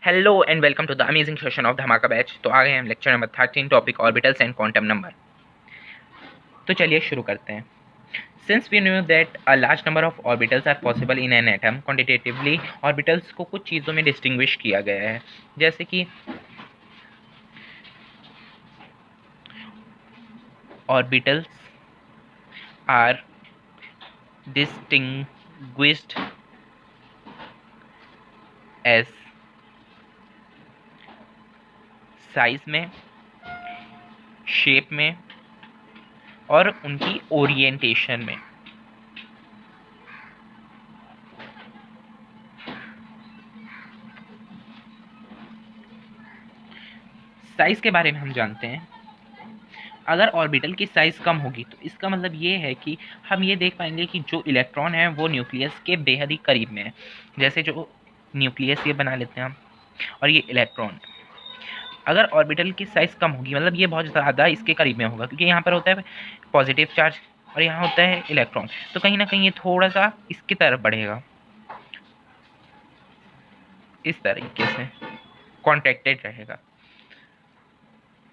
Hello and welcome to the amazing session of Dhamaka batch. तो आ गए हम lecture number 13 topic orbitals and quantum number. तो चलिए शुरू करते हैं। Since we knew that a large number of orbitals are possible in an atom, quantitatively orbitals को कुछ चीज़ों में डिस्टिंग्विश किया गया है, जैसे कि orbitals are distinguished as size में, शेप में और उनकी ओरिएंटेशन में। साइज के बारे में हम जानते हैं, अगर ऑर्बिटल की साइज़ कम होगी तो इसका मतलब ये है कि हम ये देख पाएंगे कि जो इलेक्ट्रॉन है वो न्यूक्लियस के बेहद ही करीब में है। जैसे जो न्यूक्लियस ये बना लेते हैं हम, और ये इलेक्ट्रॉन, अगर ऑर्बिटल की साइज़ कम होगी मतलब ये बहुत ज़्यादा इसके करीब में होगा, क्योंकि यहाँ पर होता है पॉजिटिव चार्ज और यहाँ होता है इलेक्ट्रॉन, तो कहीं ना कहीं ये थोड़ा सा इसकी तरफ बढ़ेगा, इस तरीके से कॉन्ट्रैक्टेड रहेगा।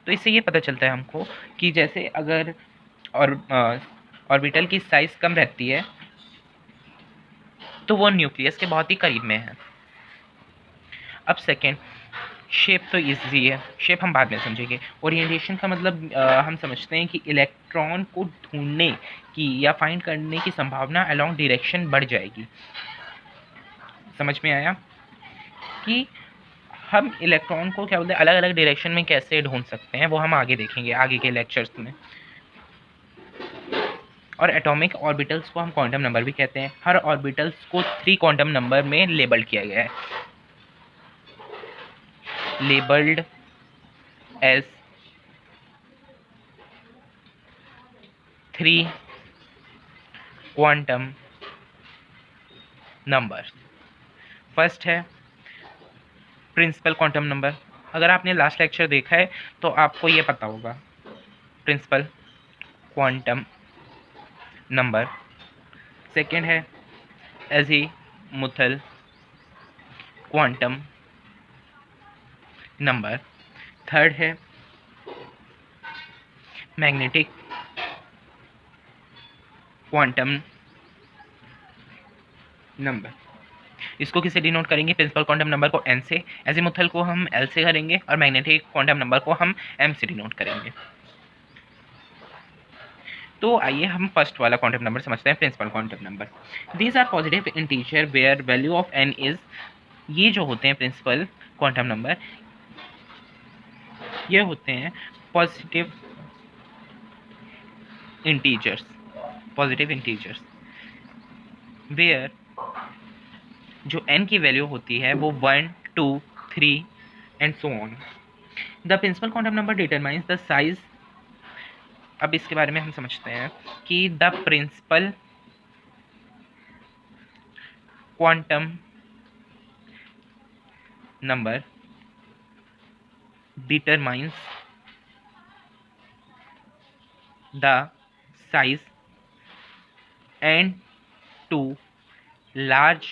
तो इससे ये पता चलता है हमको कि जैसे अगर और ऑर्बिटल की साइज़ कम रहती है तो वो न्यूक्लियस के बहुत ही करीब में है। अब सेकेंड, शेप तो इजी है, शेप हम बाद में समझेंगे। ओरिएंटेशन का मतलब हम समझते हैं कि इलेक्ट्रॉन को ढूंढने की या फाइंड करने की संभावना अलोंग डायरेक्शन बढ़ जाएगी। समझ में आया कि हम इलेक्ट्रॉन को क्या बोलते हैं अलग अलग डायरेक्शन में कैसे ढूंढ सकते हैं, वो हम आगे देखेंगे आगे के लेक्चर्स में। और एटॉमिक ऑर्बिटल्स को हम क्वांटम नंबर भी कहते हैं। हर ऑर्बिटल्स को 3 क्वांटम नंबर में लेबल्ड किया गया है, labelled as 3 quantum number. First है प्रिंसिपल क्वांटम नंबर। अगर आपने लास्ट लेक्चर देखा है तो आपको ये पता होगा, प्रिंसिपल क्वांटम नंबर। सेकेंड है एजीमुथल क्वांटम नंबर। थर्ड है मैग्नेटिक क्वांटम नंबर। इसको किससे डिनोट करेंगे? प्रिंसिपल क्वांटम नंबर को n से, एजीमुथल को हम l से करेंगे और मैग्नेटिक क्वांटम नंबर को हम m से डिनोट करेंगे। तो आइए हम फर्स्ट वाला क्वांटम नंबर समझते हैं, principal quantum number. These are positive integer where value of n is, ये जो होते हैं प्रिंसिपल क्वांटम नंबर, ये होते हैं positive integers, positive integers where जो n की वैल्यू होती है वो 1, 2, 3 and so on. The principal quantum number determines the size. अब इसके बारे में हम समझते हैं कि the principal quantum number determines the size and to large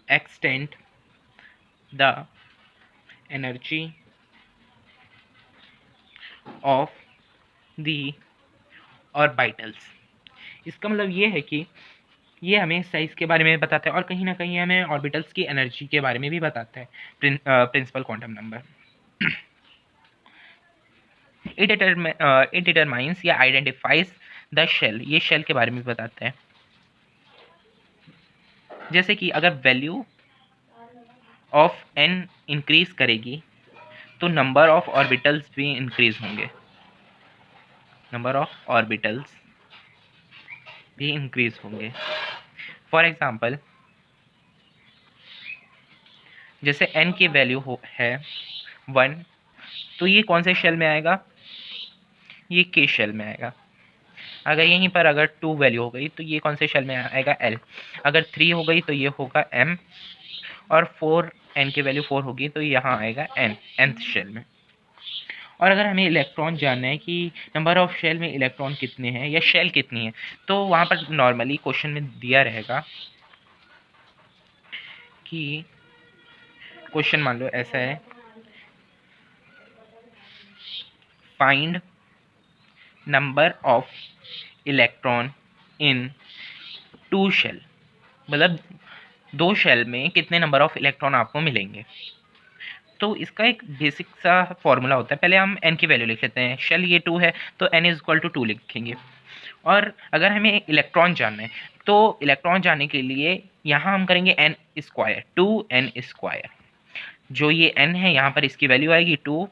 extent the energy of the orbitals। इसका मतलब ये है कि ये हमें साइज के बारे में बताता है और कहीं ना कहीं हमें ऑर्बिटल्स की एनर्जी के बारे में भी बताता है principal quantum number. It determines या आइडेंटिफाइज द शेल, ये शेल के बारे में भी बताता है। जैसे कि अगर वैल्यू ऑफ n इंक्रीज करेगी तो नंबर ऑफ ऑर्बिटल्स भी इंक्रीज होंगे, नंबर ऑफ ऑर्बिटल्स भी इंक्रीज होंगे। फॉर एग्जांपल, जैसे n की वैल्यू है 1, तो ये कौन से शेल में आएगा? ये k शेल में आएगा। अगर यहीं पर अगर 2 वैल्यू हो गई तो ये कौन से शेल में आएगा? l। अगर 3 हो गई तो ये होगा m, और 4 n की वैल्यू 4 होगी तो यहाँ आएगा n, nth शेल में। और अगर हमें इलेक्ट्रॉन जानना है कि नंबर ऑफ शेल में इलेक्ट्रॉन कितने हैं या शेल कितनी है, तो वहाँ पर नॉर्मली क्वेश्चन में दिया रहेगा कि क्वेश्चन मान लो ऐसा है, find number of electron in two shell, मतलब दो शेल में कितने नंबर ऑफ इलेक्ट्रॉन आपको मिलेंगे। तो इसका एक बेसिक सा फॉर्मूला होता है, पहले हम n की वैल्यू लिख लेते हैं। शेल ये 2 है तो n इज इक्वल टू 2 लिखेंगे। और अगर हमें इलेक्ट्रॉन जानना है तो इलेक्ट्रॉन जानने के लिए यहाँ हम करेंगे n स्क्वायर, 2n स्क्वायर। जो ये n है यहाँ पर इसकी वैल्यू आएगी 2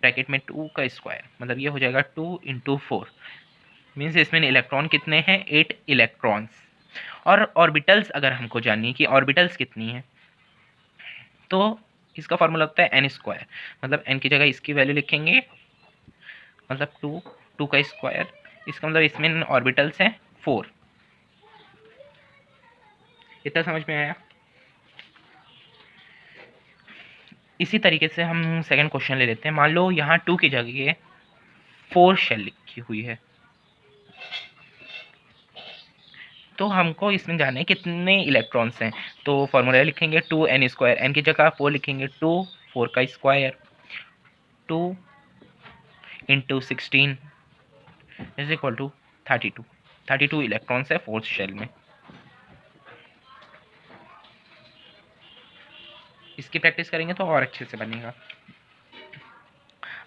ब्रैकेट में 2 का स्क्वायर, मतलब ये हो जाएगा 2 इंटू 4, मीन्स इसमें इलेक्ट्रॉन कितने हैं, 8 इलेक्ट्रॉन्स। और ऑर्बिटल्स अगर हमको जाननी है कि ऑर्बिटल्स कितनी है, तो इसका फॉर्मूला होता है एन स्क्वायर, मतलब एन की जगह इसकी वैल्यू लिखेंगे, मतलब 2 का स्क्वायर, इसका मतलब इसमें ऑर्बिटल्स हैं 4। इतना समझ में आया। इसी तरीके से हम सेकंड क्वेश्चन ले लेते हैं। मान लो यहाँ 2 की जगह 4 शेल लिखी हुई है, तो हमको इसमें जानना है कितने इलेक्ट्रॉन्स हैं। तो फॉर्मूला लिखेंगे 2n स्क्वायर, एन की जगह 4 लिखेंगे, 2 4 का square, 2 into 16 is equal to 32 electrons है फोर्थ शेल में। इसकी प्रैक्टिस करेंगे तो और अच्छे से बनेगा।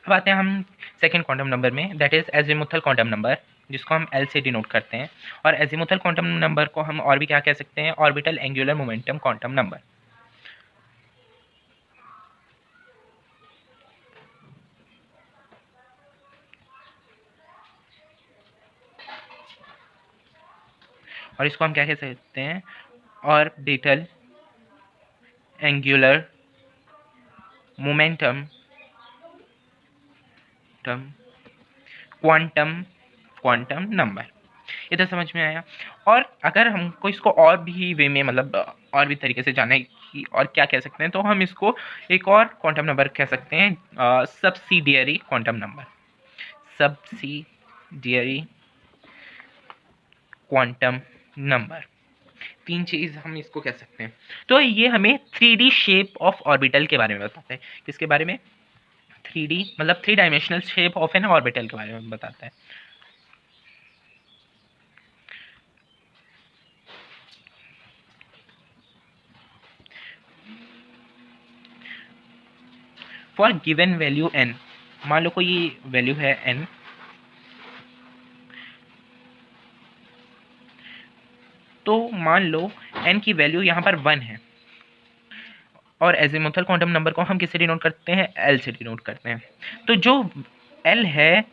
अब आते हैं हम सेकंड क्वांटम नंबर में, that is azimuthal quantum number, जिसको हम एल से डिनोट करते हैं। और एजीमुथल क्वांटम नंबर को हम और भी क्या कह सकते हैं, orbital angular momentum quantum number. और इसको हम क्या कह सकते हैं, orbital angular momentum quantum number. इधर समझ में आया। और अगर हमको इसको और भी वे में, मतलब और भी तरीके से जानना है कि और क्या कह सकते हैं, तो हम इसको एक और क्वांटम नंबर कह सकते हैं, subsidiary quantum number, subsidiary quantum number. 3 चीज हम इसको कह सकते हैं। तो ये हमें 3D शेप ऑफ ऑर्बिटल के बारे में बताता है। किसके बारे में, 3D मतलब 3 dimensional shape of N orbital के बारे में बताता है। फॉर गिवन वैल्यू n, मान लो कोई वैल्यू है n, तो मान लो n की वैल्यू यहाँ पर 1 है, और एजीमुथल क्वांटम नंबर को हम किससे डिनोट करते हैं, l से डिनोट करते हैं। तो जो l है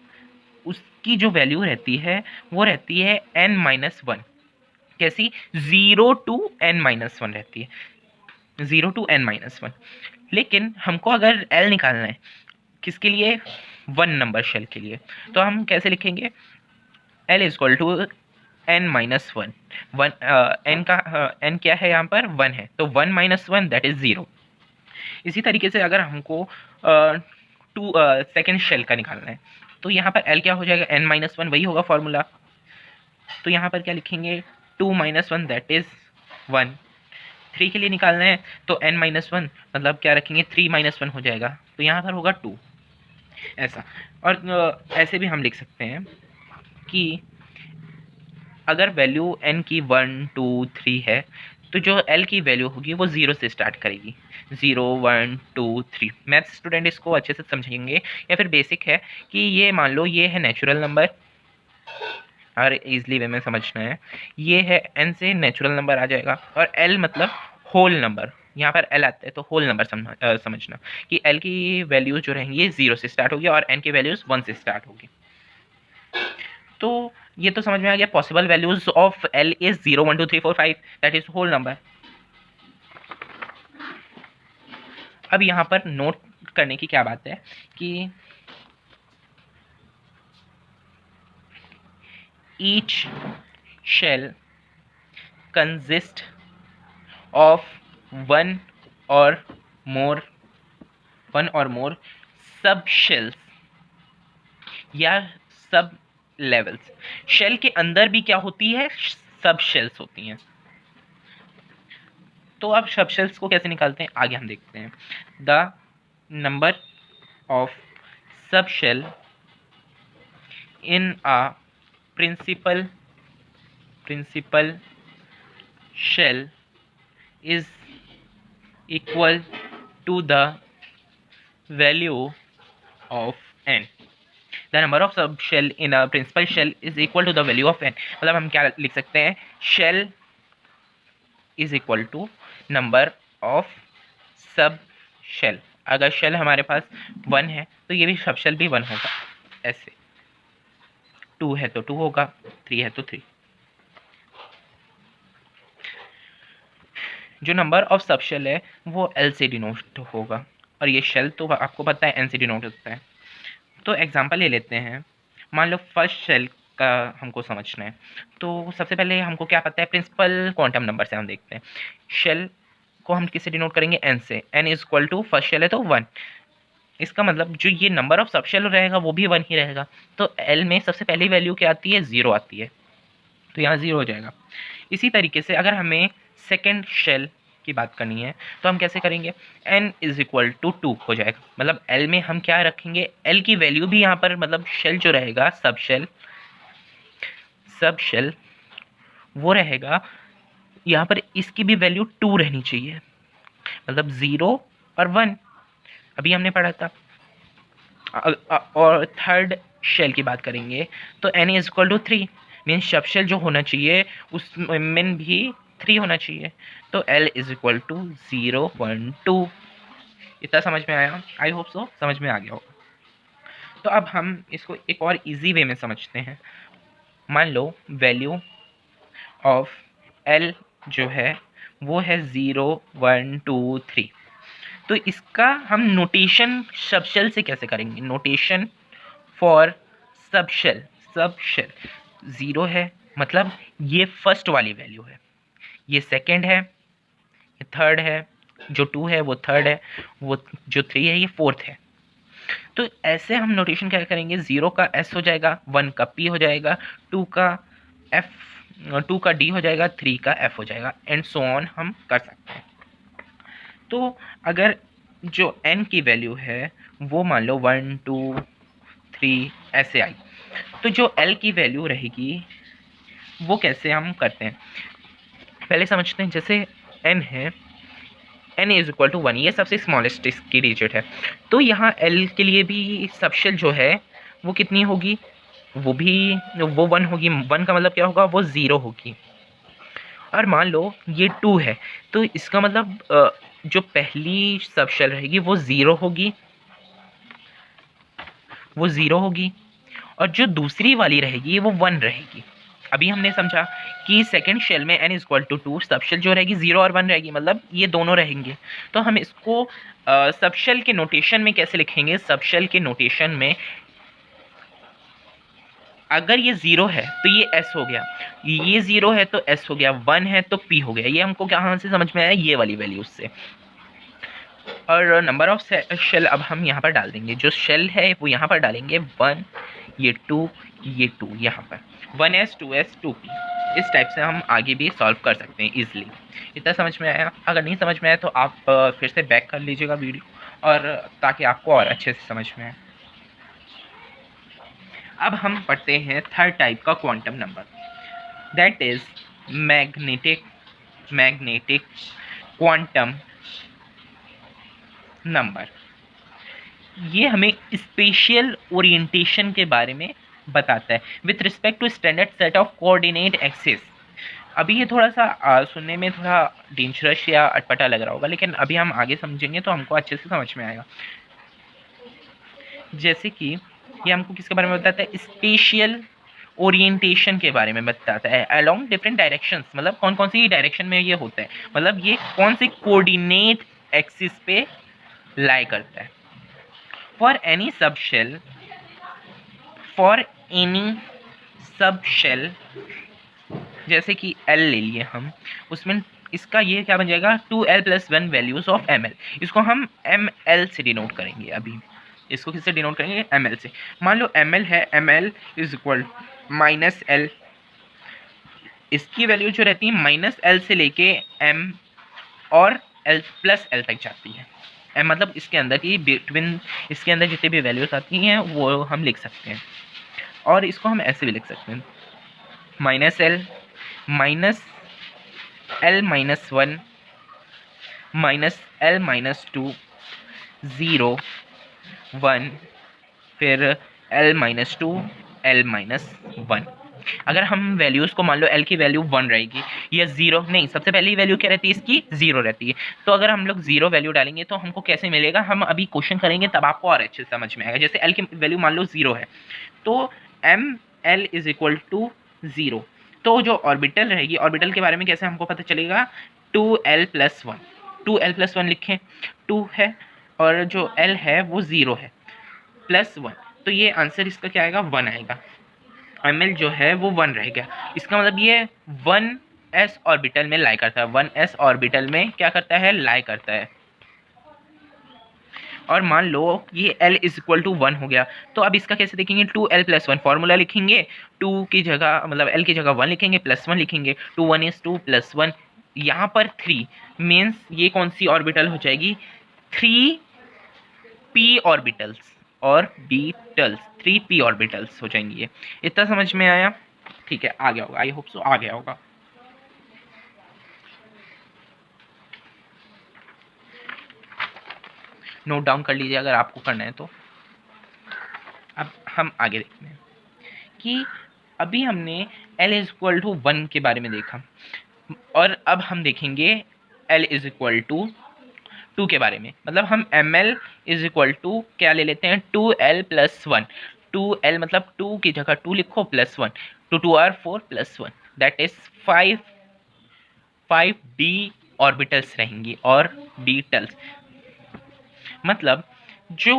उसकी जो वैल्यू रहती है वो रहती है n-1, कैसी, 0 to n-1 रहती है, 0 to n-1। लेकिन हमको अगर l निकालना है किसके लिए, 1 नंबर शेल के लिए, तो हम कैसे लिखेंगे, l is equal to n-1, n का n क्या है यहाँ पर 1 है, तो 1-1 दैट इज 0। इसी तरीके से अगर हमको सेकेंड शेल का निकालना है, तो यहाँ पर l क्या हो जाएगा, n-1, वही होगा फॉर्मूला। तो यहाँ पर क्या लिखेंगे, 2-1 दैट इज 1। 3 के लिए निकालना है तो n-1 मतलब क्या रखेंगे, 3-1 हो जाएगा, तो यहाँ पर होगा 2, ऐसा। और ऐसे भी हम लिख सकते हैं कि अगर वैल्यू n की 1 2 3 है, तो जो l की वैल्यू होगी वो 0 से स्टार्ट करेगी, 0 1 2 3। मैथ स्टूडेंट इसको अच्छे से समझेंगे, या फिर बेसिक है कि ये मान लो ये है नेचुरल नंबर, और ईजिली वे में समझना है, ये है n से नेचुरल नंबर आ जाएगा, और l मतलब होल नंबर, यहाँ पर l आता है तो होल नंबर समझना कि l की वैल्यूज जो रहेंगी ये 0 से स्टार्ट होगी और n की वैल्यूज 1 से स्टार्ट होगी। तो ये तो समझ में आ गया, possible values of l is 0 1 2 3 4 5 that is whole number. अब यहाँ पर नोट करने की क्या बात है कि each shell consist of one or more सब शेल्स या सब लेवल्स। शेल के अंदर भी क्या होती है, सब शेल्स होती हैं। तो अब सब शेल्स को कैसे निकालते हैं आगे हम देखते हैं। The number of sub shell in a principal shell is equal to the value of n. The number of sub shell in a principal shell is equal to the value of n. मतलब हम क्या लिख सकते हैं, shell is equal to number of sub shell. अगर shell हमारे पास 1 है तो ये भी सब shell भी 1 होगा, ऐसे 2 है तो 2 होगा, 3 है तो 3। जो नंबर ऑफ सब शेल है वो एल से डिनोट होगा, और ये शेल तो आपको पता है एन से डिनोट होता है। तो एग्जांपल ले लेते हैं, मान लो फर्स्ट शेल का हमको समझना है, तो सबसे पहले हमको क्या पता है, प्रिंसिपल क्वांटम नंबर से हम देखते हैं। शेल को हम किससे डिनोट करेंगे, एन से। N is equal to first shell है तो 1, इसका मतलब जो ये नंबर ऑफ सब शेल रहेगा वो भी 1 ही रहेगा। तो एल में सबसे पहली वैल्यू क्या आती है, 0 आती है, तो यहाँ 0 हो जाएगा। इसी तरीके से अगर हमें सेकेंड शेल की बात करनी है तो हम कैसे करेंगे, n इज इक्वल टू 2 हो जाएगा। मतलब l में हम क्या रखेंगे, l की वैल्यू भी यहाँ पर, मतलब शेल जो रहेगा सब शेल वो रहेगा यहाँ पर, इसकी भी वैल्यू 2 रहनी चाहिए, मतलब 0 और 1 अभी हमने पढ़ा था। और थर्ड शेल की बात करेंगे तो n is equal to 3, means sub shell जो होना चाहिए उसमें भी 3 होना चाहिए, तो L इज इक्वल टू 0.2। इतना समझ में आया, आई होप सो समझ में आ गया होगा। तो अब हम इसको एक और इजी वे में समझते हैं। मान लो वैल्यू ऑफ L जो है वो है 0, 1, 2, 3, तो इसका हम नोटेशन सब शेल से कैसे करेंगे, नोटेशन फॉर सब शेल 0 है, मतलब ये फर्स्ट वाली वैल्यू है, ये सेकंड है, ये थर्ड है, जो 2 है वो थर्ड है, वो जो 3 है ये फोर्थ है। तो ऐसे हम नोटेशन क्या करेंगे, 0 का S हो जाएगा, 1 का P हो जाएगा, 2 का D हो जाएगा, 3 का F हो जाएगा, एंड सो ऑन हम कर सकते हैं। तो अगर जो n की वैल्यू है वो मान लो 1, 2, 3 ऐसे आई, तो जो L की वैल्यू रहेगी वो कैसे हम करते हैं, पहले समझते हैं। जैसे n है, n इज इक्वल टू 1, ये सबसे स्मॉलेस्ट इसकी डिजिट है, तो यहाँ l के लिए भी सब शेल जो है वो कितनी होगी, वो 1 होगी। 1 का मतलब क्या होगा, वो 0 होगी। और मान लो ये 2 है, तो इसका मतलब जो पहली सब शेल रहेगी वो 0 होगी, और जो दूसरी वाली रहेगी वो 1 रहेगी। अभी हमने समझा कि सेकंड शेल में n is equal to 2, sub shell जो रहेगी 0 और 1 रहेगी, मतलब ये दोनों रहेंगे। तो हम इसको सब शेल के नोटेशन में कैसे लिखेंगे, सब शेल के नोटेशन में अगर ये 0 है तो ये s हो गया, ये 0 है तो s हो गया, 1 है तो p हो गया। ये हमको कहाँ से समझ में आया, ये वाली वैल्यू से। और नंबर ऑफ शेल अब हम यहाँ पर डाल देंगे, जो शेल है वो यहाँ पर डालेंगे 1, ये 2, ये 2, यहाँ पर 1s 2s 2p। इस टाइप से हम आगे भी सॉल्व कर सकते हैं इजीली। इतना समझ में आया, अगर नहीं समझ में आया तो आप फिर से बैक कर लीजिएगा वीडियो, और ताकि आपको और अच्छे से समझ में आए। अब हम पढ़ते हैं थर्ड टाइप का quantum number, that is magnetic quantum number. ये हमें स्पेशियल ओरिएंटेशन के बारे में बताता है with respect to standard set of coordinate axis. अभी ये थोड़ा सा सुनने में थोड़ा डेंजरस या अटपटा लग रहा होगा, लेकिन अभी हम आगे समझेंगे तो हमको अच्छे से समझ में आएगा। जैसे कि ये हमको किसके बारे में बताता है, स्पेशियल ओरिएंटेशन के बारे में बताता है अलोंग डिफरेंट डायरेक्शंस, मतलब कौन कौन सी डायरेक्शन में ये होता है, मतलब ये कौन से कोऑर्डिनेट एक्सिस पे लाई करता है। फॉर एनी सब शेल, जैसे कि L ले लिए हम, उसमें इसका ये क्या बन जाएगा, 2l+1 वैल्यूज ऑफ ml। इसको हम ml से डिनोट करेंगे। अभी इसको किससे डिनोट करेंगे, ml से। मान लो ml है, ml इज इक्वल -l, इसकी वैल्यू जो रहती है -l से लेके m और एल प्लस एल तक जाती है। मतलब इसके अंदर की बिटवीन, इसके अंदर जितनी भी वैल्यूज आती हैं वो हम लिख सकते हैं। और इसको हम ऐसे भी लिख सकते हैं, minus L minus one minus L minus two, 0 1, फिर L minus two, L minus one. अगर हम वैल्यूज़ को मान लो एल की वैल्यू 1 रहेगी या 0, नहीं, सबसे पहली वैल्यू क्या रहती है इसकी, 0 रहती है। तो अगर हम लोग 0 वैल्यू डालेंगे तो हमको कैसे मिलेगा, हम अभी क्वेश्चन करेंगे तब आपको और अच्छे समझ में आएगा। जैसे एल की वैल्यू मान लो 0 है तो m l is equal to 0। तो जो ऑर्बिटल रहेगी, ऑर्बिटल के बारे में कैसे हमको पता चलेगा, 2l प्लस 1, 2l प्लस 1 लिखें, 2 है और जो l है वो 0 है, प्लस 1, तो ये आंसर इसका क्या आएगा, 1 आएगा। ml जो है वो 1 रहेगा। इसका मतलब ये 1s ऑर्बिटल में लाई करता है, 1s ऑर्बिटल में क्या करता है, लाई करता है। और मान लो ये l इज इक्वल टू 1 हो गया, तो अब इसका कैसे देखेंगे, 2l प्लस 1 फॉर्मूला लिखेंगे, 2 की जगह मतलब l की जगह 1 लिखेंगे, प्लस 1 लिखेंगे, 2 1 इज 2 प्लस 1, यहाँ पर 3 मीन्स ये कौन सी ऑर्बिटल हो जाएगी, 3p ऑर्बिटल्स और बीटल्स, 3p ऑर्बिटल्स हो जाएंगी। ये इतना समझ में आया, ठीक है, आ गया होगा, आई होप सो आ गया होगा। नोट डाउन कर लीजिए अगर आपको करना है तो। अब हम आगे देखते हैं कि अभी हमने L इज इक्वल टू 1 के बारे में देखा, और अब हम देखेंगे L इज इक्वल टू 2 के बारे में। मतलब हम ml इज इक्वल टू क्या ले लेते हैं, 2l प्लस 1, 2l मतलब 2 की जगह 2 लिखो plus 1, 2 2 are 4 plus 1, that is 5d orbitals रहेंगी और बीटल्स। मतलब जो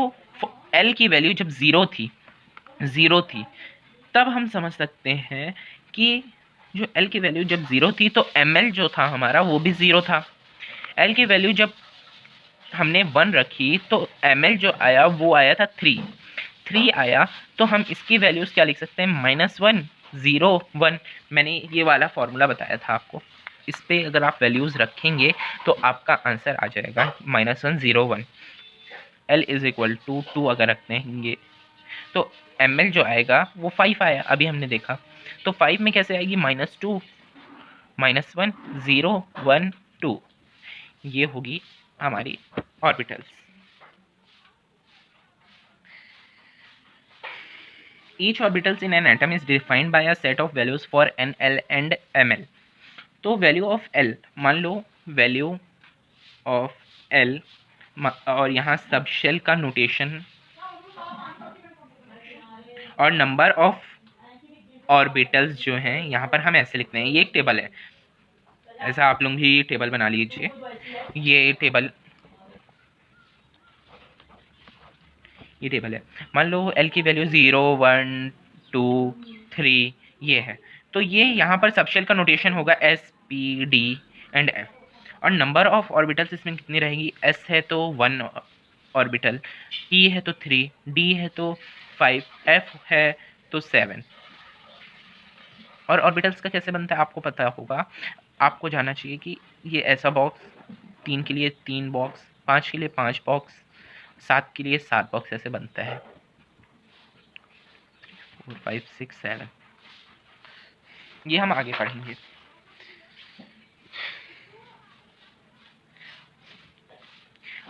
L की वैल्यू जब 0 थी तब हम समझ सकते हैं कि जो L की वैल्यू जब 0 थी तो ml जो था हमारा वो भी 0 था। L की वैल्यू जब हमने 1 रखी तो ml जो आया वो आया था 3 आया, तो हम इसकी वैल्यूज़ क्या लिख सकते हैं, -1 0 1। मैंने ये वाला फॉर्मूला बताया था आपको, इस पे अगर आप वैल्यूज़ रखेंगे तो आपका आंसर आ जाएगा -1 0 1। L इज इक्वल टू 2 अगर रखते हैं तो ml जो आएगा वो 5 आया, अभी हमने देखा। तो 5 में कैसे आएगी, -2 -1 0 1 2, ये होगी हमारी orbitals. Each orbitals in an atom is defined by a set of values for n, l and ml। तो वैल्यू ऑफ l, मान लो वैल्यू ऑफ l और यहाँ सब शेल का नोटेशन और नंबर ऑफ ऑर्बिटल्स जो हैं यहाँ पर हम ऐसे लिखते हैं, ये एक टेबल है, ऐसा आप लोग भी टेबल बना लीजिए। ये टेबल है, मान लो L की वैल्यू 0 1 2 3 ये है, तो ये यहाँ पर सबशेल का नोटेशन होगा S P D and F। और नंबर ऑफ ऑर्बिटल्स इसमें कितनी रहेगी, S है तो 1 ऑर्बिटल, E है तो 3, D है तो 5, F है तो 7। और ऑर्बिटल्स का कैसे बनता है आपको पता होगा, आपको जानना चाहिए कि ये ऐसा बॉक्स, 3 के लिए 3 बॉक्स, 5 के लिए 5 बॉक्स, 7 के लिए 7 बॉक्स ऐसे बनता है, 4 5 6 7, ये हम आगे पढ़ेंगे।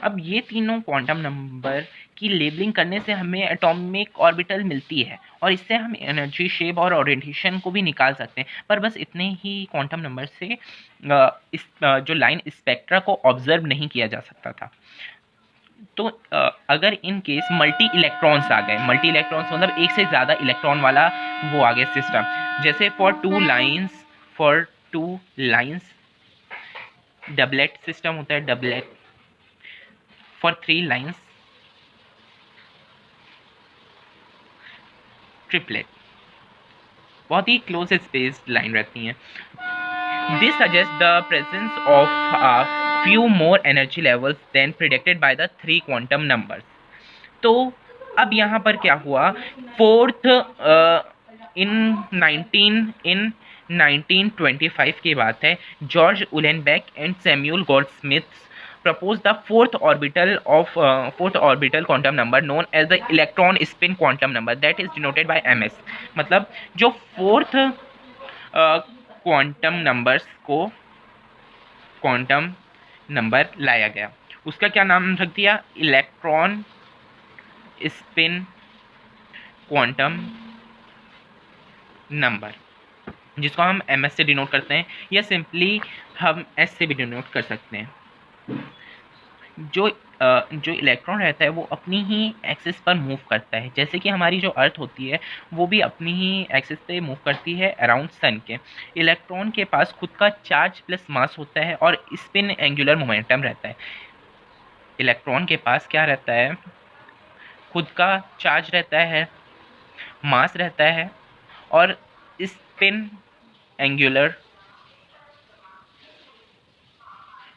अब ये तीनों क्वांटम नंबर की लेबलिंग करने से हमें एटॉमिक ऑर्बिटल मिलती है और इससे हम एनर्जी, शेप और ओरिएंटेशन को भी निकाल सकते हैं। पर बस इतने ही क्वांटम नंबर से इस जो लाइन स्पेक्ट्रा को ऑब्जर्व नहीं किया जा सकता था। तो अगर इन केस मल्टी इलेक्ट्रॉन्स आ गए, मल्टी इलेक्ट्रॉन्स मतलब एक से ज़्यादा इलेक्ट्रॉन वाला वो आ गया सिस्टम, जैसे for two lines doublet system होता है, डबलेट, फॉर 3 लाइंस ट्रिपलेट, बहुत ही क्लोज स्पेस्ड लाइन रहती हैं। This suggest the presence of few more energy levels than predicted by the 3 quantum numbers। तो अब यहाँ पर क्या हुआ, 4th in 1925 की बात है। George Uhlenbeck and Samuel Goudsmit propose the fourth orbital quantum number known as the electron spin quantum number that is denoted by MS. मतलब जो फोर्थ क्वांटम नंबर्स को क्वांटम नंबर लाया गया, उसका क्या नाम रख दिया? इलेक्ट्रॉन स्पिन क्वांटम नंबर, जिसको हम एम एस से डिनोट करते हैं या सिंपली हम एस से भी डिनोट कर सकते हैं। जो इलेक्ट्रॉन रहता है वो अपनी ही एक्सिस पर मूव करता है, जैसे कि हमारी जो अर्थ होती है वो भी अपनी ही एक्सिस पे मूव करती है अराउंड सन के। इलेक्ट्रॉन के पास खुद का चार्ज प्लस मास होता है और स्पिन एंगुलर मोमेंटम रहता है। इलेक्ट्रॉन के पास क्या रहता है? खुद का चार्ज रहता है, मास रहता है और स्पिन एंगुलर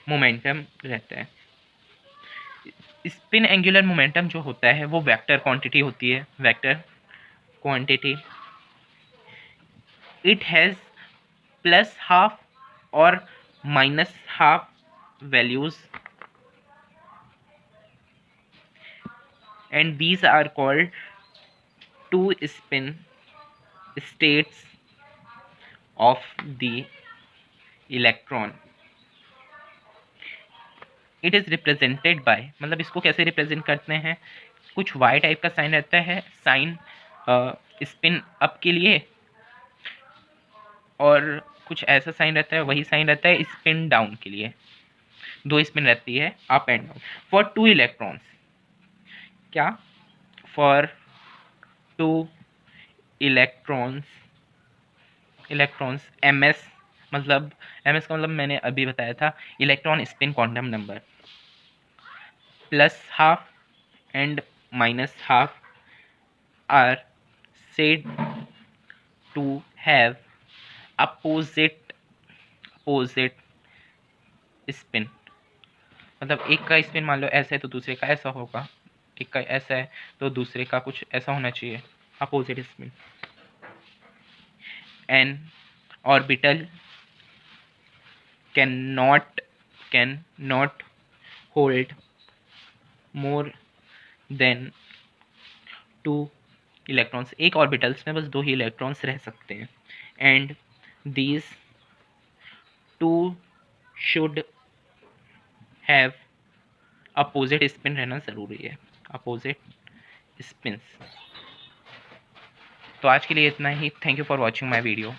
मोमेंटम रहता है। स्पिन एंगुलर मोमेंटम जो होता है वो वेक्टर क्वांटिटी होती है, vector quantity. It has plus half और minus half values and these are called to spin states of the electron. It is represented by, मतलब इसको कैसे रिप्रेजेंट करते हैं? कुछ वाई टाइप का साइन रहता है, साइन स्पिन अप के लिए, और कुछ ऐसा साइन रहता है, वही साइन रहता है स्पिन डाउन के लिए। दो स्पिन रहती है up and down for two electrons. क्या? For two electrons M S, मतलब एम एस का मतलब मैंने अभी बताया था, electron spin quantum number plus half and minus half are said to have opposite spin। मतलब एक का स्पिन मान लो ऐसा है तो दूसरे का ऐसा होगा, एक का ऐसा है तो दूसरे का कुछ ऐसा होना चाहिए, opposite spin. N orbital can not hold more than two electrons. एक ऑर्बिटल्स में बस दो ही इलेक्ट्रॉन्स रह सकते हैं and these two should have opposite spin रहना ज़रूरी है, अपोजिट स्पिन्स। तो आज के लिए इतना ही। Thank you for watching my video.